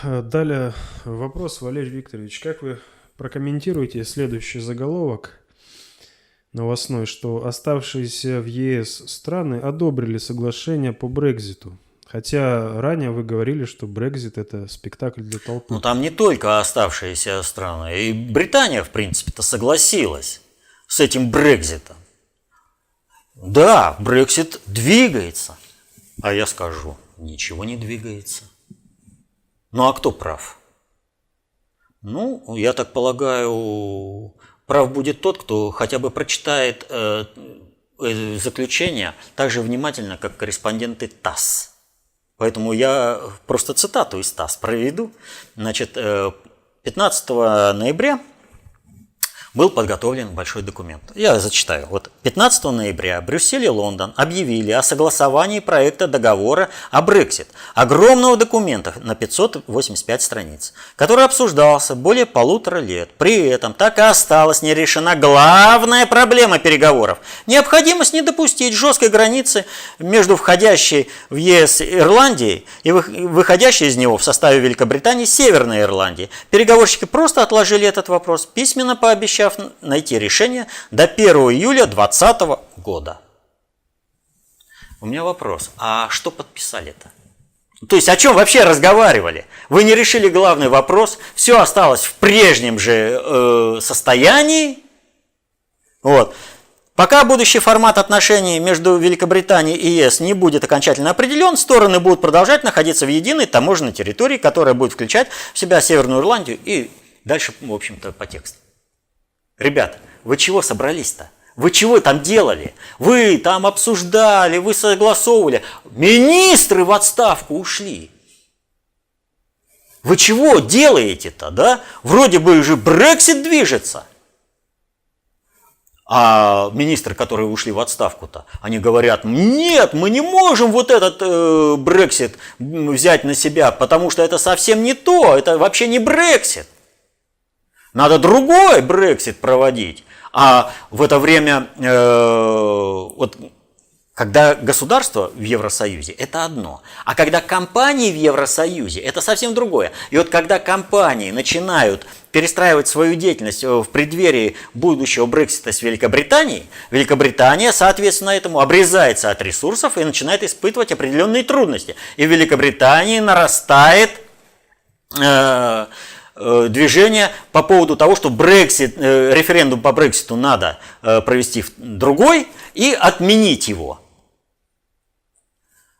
Далее вопрос, Валерий Викторович. Как вы прокомментируете следующий заголовок новостной, что оставшиеся в ЕС страны одобрили соглашение по Брекситу? Хотя ранее вы говорили, что Брексит – это спектакль для толпы. Ну, там не только оставшиеся страны. И Британия, в принципе-то, согласилась с этим Брекситом. Да, Брексит двигается. А я скажу, ничего не двигается. Ну, а кто прав? Ну, я так полагаю, прав будет тот, кто хотя бы прочитает заключение так же внимательно, как корреспонденты ТАСС. Поэтому я просто цитату из ТАСС проведу. Значит, 15 ноября был подготовлен большой документ. Я зачитаю. Вот 15 ноября Брюссель и Лондон объявили о согласовании проекта договора о Брексит, огромного документа на 585 страниц, который обсуждался более 1,5 лет. При этом так и осталась не решена главная проблема переговоров – необходимость не допустить жесткой границы между входящей в ЕС Ирландией и выходящей из него в составе Великобритании Северной Ирландии. Переговорщики просто отложили этот вопрос, письменно пообещав найти решение до 1 июля 2020 года. У меня вопрос, а что подписали-то? То есть о чем вообще разговаривали? Вы не решили главный вопрос, все осталось в прежнем же состоянии. Вот. Пока будущий формат отношений между Великобританией и ЕС не будет окончательно определен, стороны будут продолжать находиться в единой таможенной территории, которая будет включать в себя Северную Ирландию и дальше, в общем-то, по тексту. Ребята, вы чего собрались-то? Вы чего там делали? Вы там обсуждали, вы согласовывали. Министры в отставку ушли. Вы чего делаете-то, да? Вроде бы уже Брексит движется. А министры, которые ушли в отставку-то, они говорят, нет, мы не можем вот этот Брексит взять на себя, потому что это совсем не то, это вообще не Брексит. Надо другой Брексит проводить. А в это время, вот, когда государство в Евросоюзе, это одно. А когда компании в Евросоюзе, это совсем другое. И вот когда компании начинают перестраивать свою деятельность в преддверии будущего Брексита с Великобританией, Великобритания, соответственно, этому обрезается от ресурсов и начинает испытывать определенные трудности. И в Великобритании нарастает движение по поводу того, что референдум по Брекситу надо провести другой и отменить его.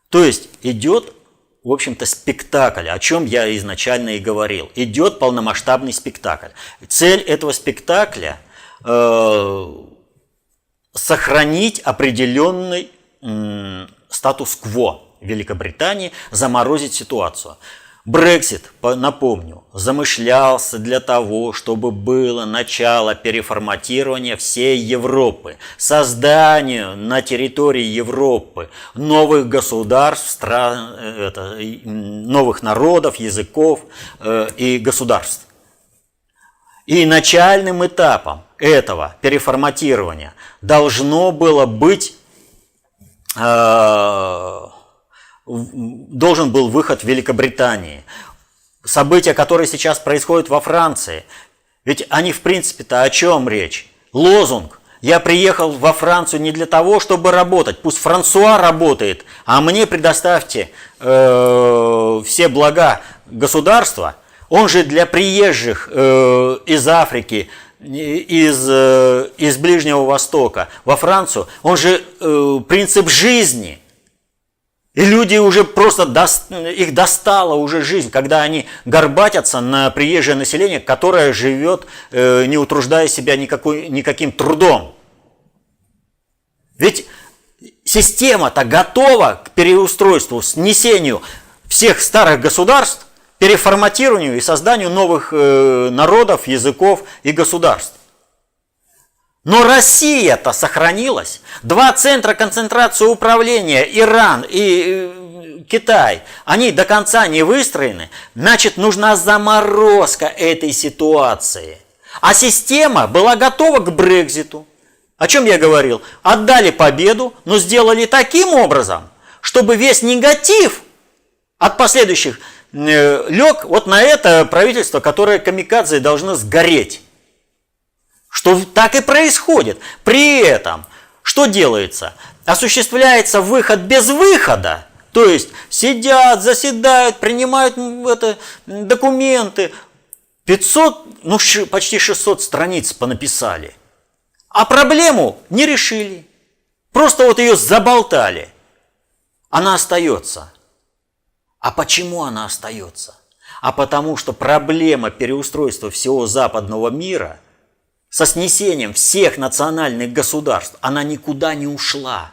То есть идет, в общем-то, спектакль, о чем я изначально и говорил. Идет полномасштабный спектакль. Цель этого спектакля сохранить определенный статус-кво Великобритании, заморозить ситуацию. Брексит, напомню, замышлялся для того, чтобы было начало переформатирования всей Европы, созданию на территории Европы новых государств, новых народов, языков и государств. И начальным этапом этого переформатирования должно было быть должен был выход Великобритании. События, которые сейчас происходят во Франции. Ведь они, в принципе-то, о чем речь? Лозунг. Я приехал во Францию не для того, чтобы работать. Пусть Франсуа работает, а мне предоставьте все блага государства. Он же для приезжих из Африки, из Ближнего Востока во Францию, он же принцип жизни. И люди уже просто, их достала уже жизнь, когда они горбатятся на приезжее население, которое живет, не утруждая себя никаким трудом. Ведь система-то готова к переустройству, снесению всех старых государств, переформатированию и созданию новых народов, языков и государств. Но Россия-то сохранилась. 2 центра концентрации управления, Иран и Китай, они до конца не выстроены. Значит, нужна заморозка этой ситуации. А система была готова к Брекситу. О чем я говорил? Отдали победу, но сделали таким образом, чтобы весь негатив от последующих лег вот на это правительство, которое камикадзе должно сгореть. Что так и происходит. При этом, что делается? Осуществляется выход без выхода. То есть сидят, заседают, принимают документы. 500, почти 600 страниц понаписали. А проблему не решили. Просто вот ее заболтали. Она остается. А почему она остается? А потому что проблема переустройства всего западного мира со снесением всех национальных государств, она никуда не ушла.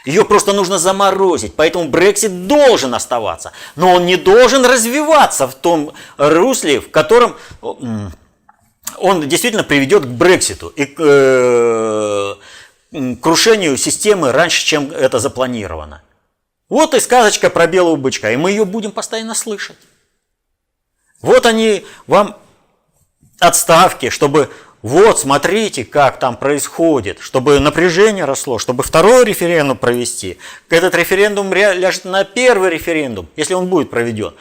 Ее просто нужно заморозить, поэтому Брексит должен оставаться. Но он не должен развиваться в том русле, в котором он действительно приведет к Брекситу и к крушению системы раньше, чем это запланировано. Вот и сказочка про белого бычка, и мы ее будем постоянно слышать. Вот они вам отставки, чтобы вот смотрите, как там происходит, чтобы напряжение росло, чтобы второй референдум провести. Этот референдум ляжет на первый референдум, если он будет проведен.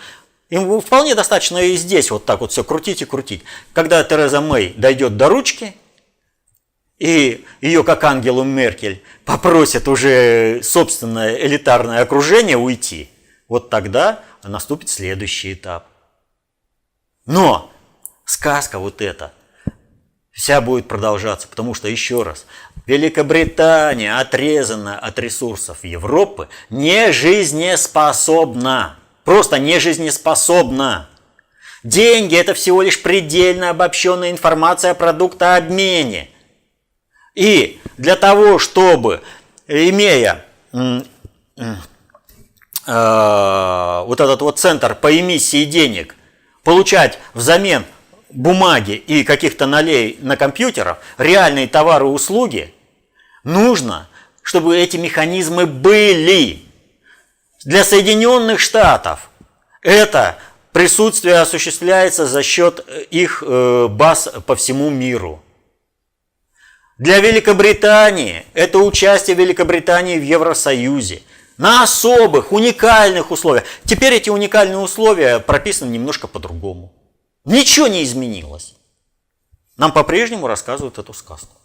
Им вполне достаточно и здесь вот так вот все крутить и крутить. Когда Тереза Мэй дойдет до ручки, и ее, как Ангелу Меркель, попросят уже собственное элитарное окружение уйти, вот тогда наступит следующий этап. Но сказка вот эта вся будет продолжаться, потому что, еще раз, Великобритания, отрезана от ресурсов Европы, не жизнеспособна. Просто не жизнеспособна. Деньги – это всего лишь предельно обобщенная информация о продуктообмене. И для того, чтобы, имея вот этот вот центр по эмиссии денег, получать взамен бумаги и каких-то налей на компьютерах, реальные товары и услуги, нужно, чтобы эти механизмы были. Для Соединенных Штатов это присутствие осуществляется за счет их баз по всему миру. Для Великобритании это участие Великобритании в Евросоюзе на особых, уникальных условиях. Теперь эти уникальные условия прописаны немножко по-другому. Ничего не изменилось. Нам по-прежнему рассказывают эту сказку.